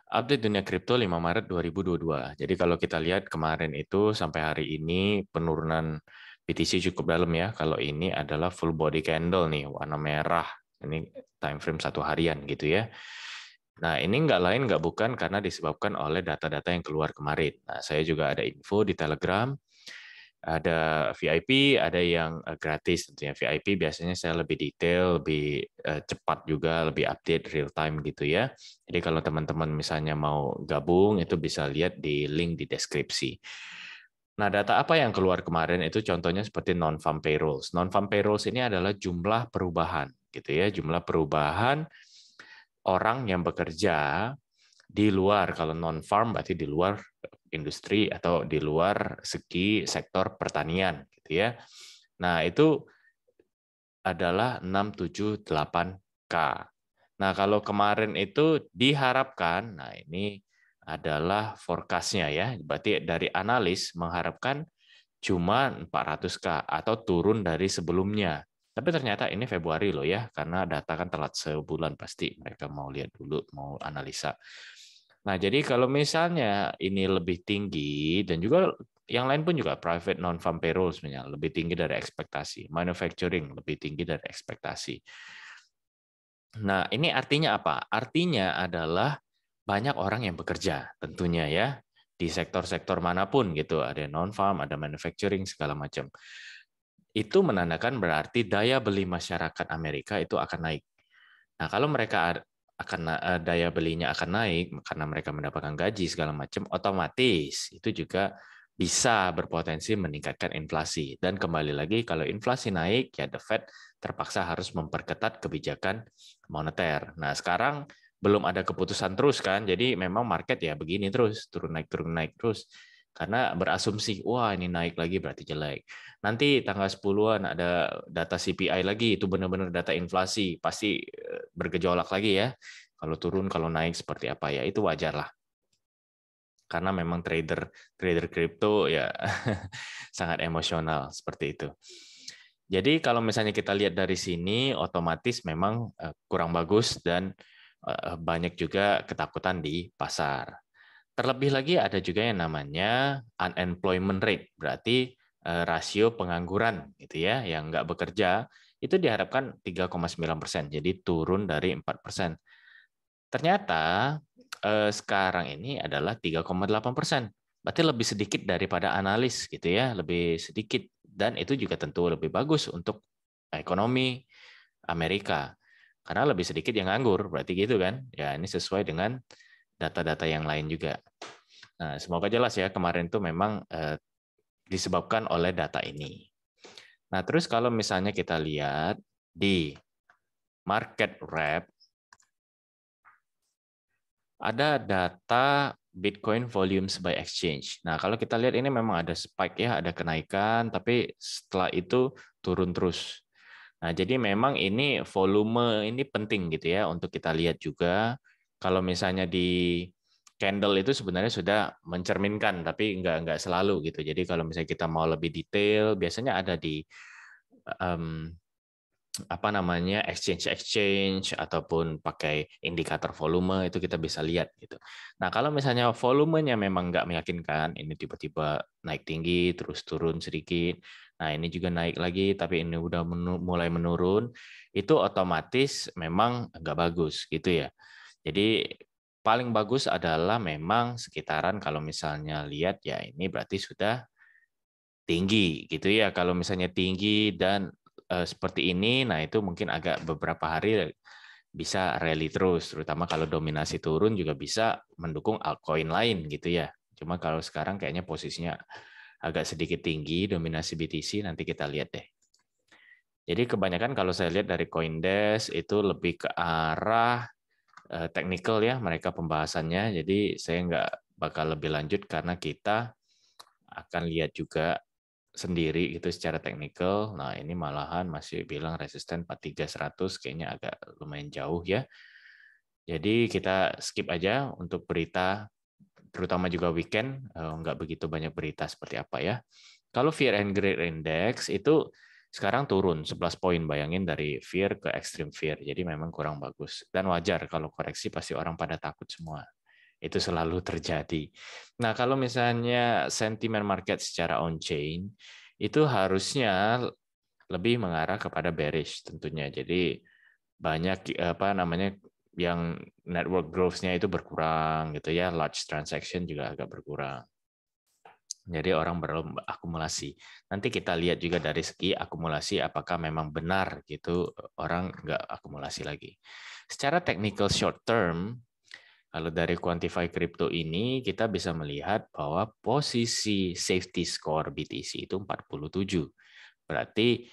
Update dunia kripto 5 Maret 2022. Jadi kalau kita lihat kemarin itu sampai hari ini penurunan BTC cukup dalam ya. Kalau ini adalah full body candle nih, warna merah. Ini time frame 1 harian gitu ya. Nah ini nggak lain nggak bukan karena disebabkan oleh data-data yang keluar kemarin. Nah saya juga ada info di Telegram, ada VIP, ada yang gratis tentunya. VIP biasanya saya lebih detail, lebih cepat juga, lebih update real time gitu ya. Jadi kalau teman-teman misalnya mau gabung itu bisa lihat di link di deskripsi. Nah, data apa yang keluar kemarin itu contohnya seperti non-farm payrolls. Non-farm payrolls ini adalah jumlah perubahan gitu ya, jumlah perubahan orang yang bekerja di luar, kalau non-farm berarti di luar industri atau di luar segi sektor pertanian gitu ya. Nah, itu adalah 678K. Nah, kalau kemarin itu diharapkan, nah ini adalah forecast-nya ya. Berarti dari analis mengharapkan cuma 400K atau turun dari sebelumnya. Tapi ternyata ini Februari loh ya, karena data kan telat sebulan pasti mereka mau lihat dulu, mau analisa. Nah, jadi kalau misalnya ini lebih tinggi dan juga yang lain pun juga private non-farm payroll sebenarnya lebih tinggi dari ekspektasi, manufacturing lebih tinggi dari ekspektasi. Nah, ini artinya apa? Artinya adalah banyak orang yang bekerja tentunya ya di sektor-sektor manapun gitu, ada non-farm, ada manufacturing segala macam. Itu menandakan berarti daya beli masyarakat Amerika itu akan naik. Nah, kalau mereka akan daya belinya akan naik karena mereka mendapatkan gaji segala macam, otomatis itu juga bisa berpotensi meningkatkan inflasi. Dan kembali lagi, kalau inflasi naik, ya the Fed terpaksa harus memperketat kebijakan moneter. Nah, sekarang belum ada keputusan terus kan, jadi memang market ya begini terus, turun naik terus. Karena berasumsi, wah ini naik lagi berarti jelek. Nanti tanggal 10-an ada data CPI lagi, itu benar-benar data inflasi, pasti bergejolak lagi ya. Kalau turun, kalau naik seperti apa ya, itu wajar lah. Karena memang trader trader kripto ya sangat emosional seperti itu. Jadi kalau misalnya kita lihat dari sini, otomatis memang kurang bagus dan banyak juga ketakutan di pasar. Terlebih lagi ada juga yang namanya unemployment rate, berarti rasio pengangguran gitu ya, yang nggak bekerja itu diharapkan 3,9%, jadi turun dari 4%. Ternyata sekarang ini adalah 3,8%. Berarti lebih sedikit daripada analis gitu ya, lebih sedikit dan itu juga tentu lebih bagus untuk ekonomi Amerika. Karena lebih sedikit yang nganggur, berarti gitu kan. Ya, ini sesuai dengan data-data yang lain juga. Nah, semoga jelas ya kemarin itu memang disebabkan oleh data ini. Nah, terus kalau misalnya kita lihat di market wrap, ada data Bitcoin volumes by exchange. Nah, kalau kita lihat ini memang ada spike ya, ada kenaikan, tapi setelah itu turun terus. Nah, jadi memang ini volume ini penting gitu ya untuk kita lihat juga. Kalau misalnya di candle itu sebenarnya sudah mencerminkan, tapi nggak selalu gitu. Jadi kalau misalnya kita mau lebih detail, biasanya ada di um, apa namanya exchange ataupun pakai indikator volume itu kita bisa lihat gitu. Nah kalau misalnya volumenya memang nggak meyakinkan, ini tiba-tiba naik tinggi terus turun sedikit, nah ini juga naik lagi tapi ini udah mulai menurun, itu otomatis memang nggak bagus gitu ya. Jadi paling bagus adalah memang sekitaran kalau misalnya lihat ya ini berarti sudah tinggi gitu ya. Kalau misalnya tinggi dan seperti ini, nah itu mungkin agak beberapa hari bisa rally terus, terutama kalau dominasi turun juga bisa mendukung altcoin lain gitu ya. Cuma kalau sekarang kayaknya posisinya agak sedikit tinggi dominasi BTC, nanti kita lihat deh. Jadi kebanyakan kalau saya lihat dari CoinDesk itu lebih ke arah technical ya mereka pembahasannya. Jadi saya nggak bakal lebih lanjut karena kita akan lihat juga sendiri itu secara teknikal. Nah, ini malahan masih bilang resisten 43100 kayaknya agak lumayan jauh ya. Jadi kita skip aja untuk berita terutama juga weekend nggak begitu banyak berita seperti apa ya. Kalau Fear and Greed Index itu sekarang turun 11 poin, bayangin dari fear ke extreme fear. Jadi memang kurang bagus dan wajar kalau koreksi pasti orang pada takut semua. Itu selalu terjadi. Nah, kalau misalnya sentimen market secara on-chain, itu harusnya lebih mengarah kepada bearish tentunya. Jadi banyak yang network growth-nya itu berkurang gitu ya, large transaction juga agak berkurang. Jadi orang berakumulasi. Nanti kita lihat juga dari segi akumulasi apakah memang benar gitu orang nggak akumulasi lagi. Secara technical short term, kalau dari quantify crypto ini kita bisa melihat bahwa posisi safety score BTC itu 47. Berarti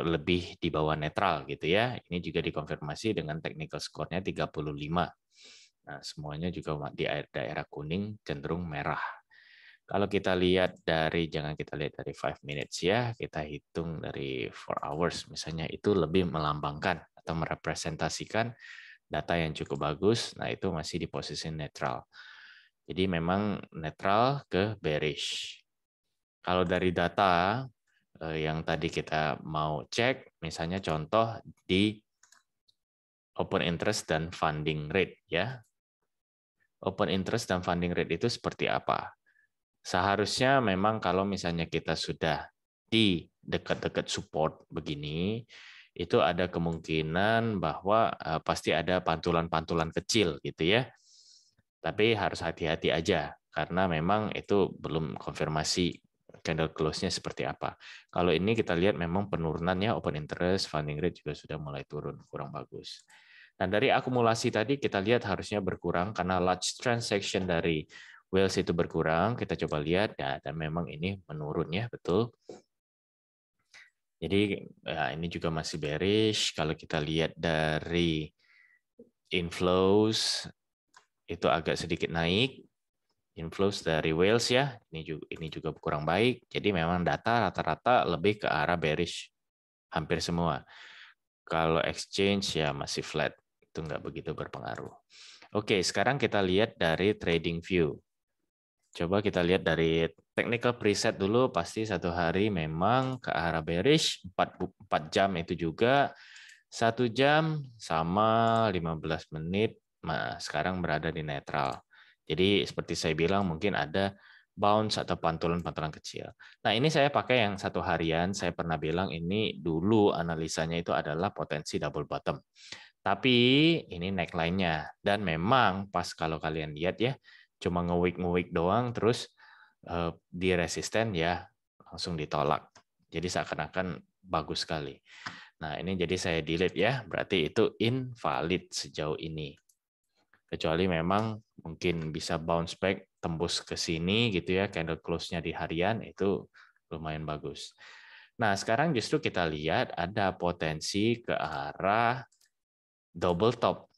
lebih di bawah netral gitu ya. Ini juga dikonfirmasi dengan technical score-nya 35. Nah, semuanya juga di daerah kuning cenderung merah. Kalau kita lihat jangan kita lihat dari 5 minutes ya, kita hitung dari 4 hours misalnya, itu lebih melambangkan atau merepresentasikan data yang cukup bagus. Nah, itu masih di posisi netral. Jadi memang netral ke bearish. Kalau dari data yang tadi kita mau cek, misalnya contoh di open interest dan funding rate ya. Open interest dan funding rate itu seperti apa? Seharusnya memang kalau misalnya kita sudah di dekat-dekat support begini, itu ada kemungkinan bahwa pasti ada pantulan-pantulan kecil gitu ya. Tapi harus hati-hati aja karena memang itu belum konfirmasi candle close-nya seperti apa. Kalau ini kita lihat memang penurunannya open interest, funding rate juga sudah mulai turun, kurang bagus. Nah, dari akumulasi tadi kita lihat harusnya berkurang karena large transaction dari whales itu berkurang. Kita coba lihat ya, dan memang ini menurun ya, betul. Jadi ya, ini juga masih bearish. Kalau kita lihat dari inflows itu agak sedikit naik. Inflows dari whales ya, ini juga kurang baik. Jadi memang data rata-rata lebih ke arah bearish hampir semua. Kalau exchange ya masih flat, itu nggak begitu berpengaruh. Oke, sekarang kita lihat dari trading view. Coba kita lihat dari technical preset dulu, pasti satu hari memang ke arah bearish, 4 jam itu juga, 1 jam sama 15 menit, nah sekarang berada di netral. Jadi seperti saya bilang mungkin ada bounce atau pantulan-pantulan kecil. Nah ini saya pakai yang 1 harian, saya pernah bilang ini dulu analisanya itu adalah potensi double bottom. Tapi ini neckline-nya. Dan memang pas kalau kalian lihat ya, cuma nge-wick doang, terus di resisten ya langsung ditolak. Jadi seakan-akan bagus sekali. Nah ini jadi saya delete ya, berarti itu invalid sejauh ini. Kecuali memang mungkin bisa bounce back, tembus ke sini gitu ya, candle close-nya di harian itu lumayan bagus. Nah sekarang justru kita lihat ada potensi ke arah double top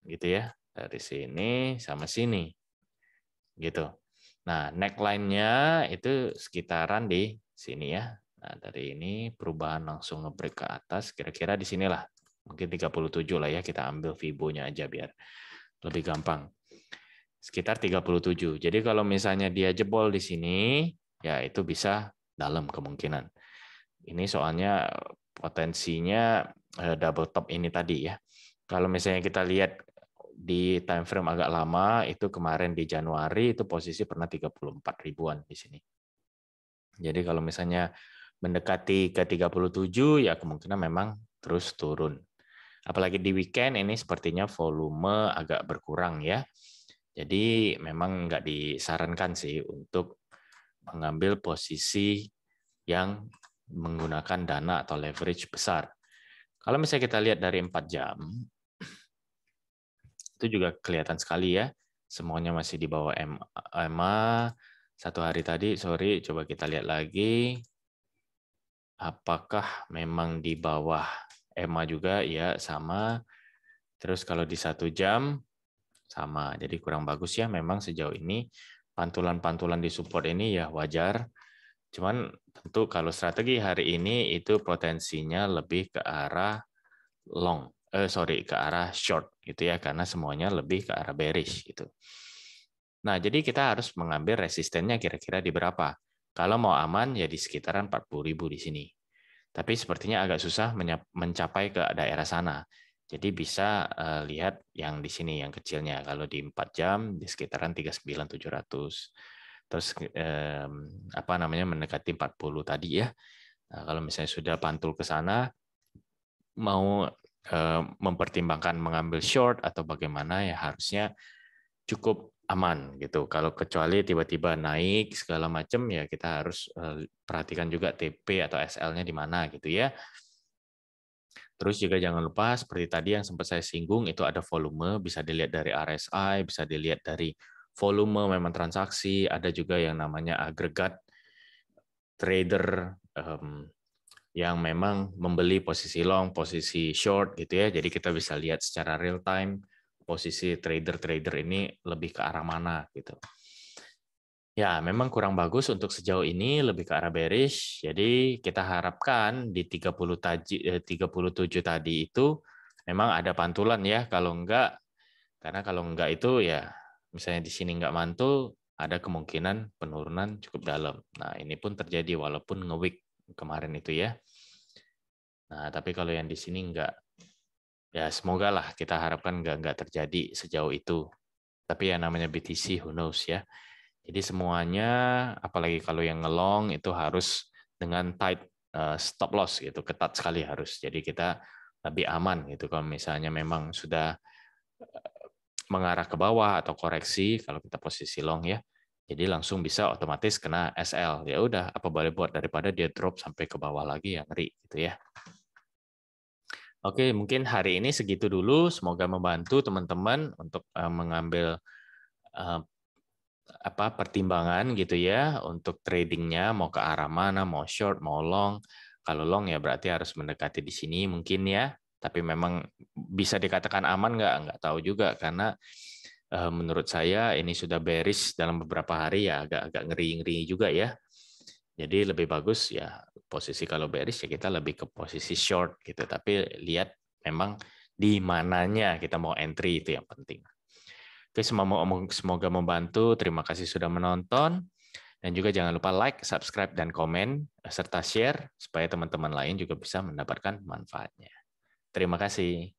gitu ya, dari sini sama sini gitu. Nah neckline-nya itu sekitaran di sini ya. Nah dari ini perubahan langsung nge-break ke atas, kira-kira di sinilah, mungkin 37 lah ya, kita ambil Fibo-nya aja biar lebih gampang. Sekitar 37. Jadi kalau misalnya dia jebol di sini, ya itu bisa dalam kemungkinan. Ini soalnya potensinya double top ini tadi ya. Kalau misalnya kita lihat di time frame agak lama, itu kemarin di Januari itu posisi pernah 34 ribuan di sini. Jadi kalau misalnya mendekati ke 37 ya kemungkinan memang terus turun. Apalagi di weekend ini sepertinya volume agak berkurang ya. Jadi memang nggak disarankan sih untuk mengambil posisi yang menggunakan dana atau leverage besar. Kalau misalnya kita lihat dari 4 jam, itu juga kelihatan sekali ya, semuanya masih di bawah EMA. 1 hari tadi, sorry, coba kita lihat lagi. Apakah memang di bawah EMA juga? Ya, sama. Terus kalau di 1 jam, sama. Jadi kurang bagus ya memang sejauh ini. Pantulan-pantulan di support ini ya wajar. Cuman tentu kalau strategi hari ini itu potensinya lebih ke arah ke arah short gitu ya, karena semuanya lebih ke arah bearish gitu. Nah, jadi kita harus mengambil resistennya kira-kira di berapa. Kalau mau aman ya di sekitaran 40.000 di sini. Tapi sepertinya agak susah mencapai ke daerah sana. Jadi bisa lihat yang di sini yang kecilnya. Kalau di 4 jam di sekitaran 39.700. Terus apa namanya mendekati 40 tadi ya. Nah, kalau misalnya sudah pantul ke sana, mau mempertimbangkan mengambil short atau bagaimana ya harusnya cukup aman gitu. Kalau kecuali tiba-tiba naik segala macam ya kita harus perhatikan juga TP atau SL-nya di mana gitu ya. Terus juga jangan lupa seperti tadi yang sempat saya singgung itu ada volume, bisa dilihat dari RSI, bisa dilihat dari volume memang transaksi, ada juga yang namanya agregat trader yang memang membeli posisi long, posisi short gitu ya. Jadi kita bisa lihat secara real time posisi trader-trader ini lebih ke arah mana gitu. Ya, memang kurang bagus untuk sejauh ini lebih ke arah bearish. Jadi kita harapkan di 37 tadi itu memang ada pantulan ya. Karena kalau enggak itu ya misalnya di sini enggak mantul, ada kemungkinan penurunan cukup dalam. Nah, ini pun terjadi walaupun nge-week kemarin itu ya. Nah, tapi kalau yang di sini enggak, ya semoga lah kita harapkan enggak terjadi sejauh itu. Tapi yang namanya BTC, who knows ya. Jadi semuanya, apalagi kalau yang ngelong itu harus dengan tight stop loss gitu, ketat sekali harus. Jadi kita lebih aman gitu kalau misalnya memang sudah mengarah ke bawah atau koreksi kalau kita posisi long ya. Jadi langsung bisa otomatis kena SL. Ya udah, apa boleh buat daripada dia drop sampai ke bawah lagi yang ngeri gitu ya. Oke, mungkin hari ini segitu dulu. Semoga membantu teman-teman untuk mengambil pertimbangan gitu ya untuk tradingnya mau ke arah mana, mau short, mau long. Kalau long ya berarti harus mendekati di sini mungkin ya. Tapi memang bisa dikatakan aman nggak tahu juga karena menurut saya ini sudah bearish dalam beberapa hari ya agak-agak ngeri-ngeri juga ya. Jadi lebih bagus ya posisi kalau bearish ya kita lebih ke posisi short gitu. Tapi lihat memang di mananya kita mau entry itu yang penting. Oke, semoga membantu. Terima kasih sudah menonton. Dan juga jangan lupa like, subscribe, dan komen, serta share supaya teman-teman lain juga bisa mendapatkan manfaatnya. Terima kasih.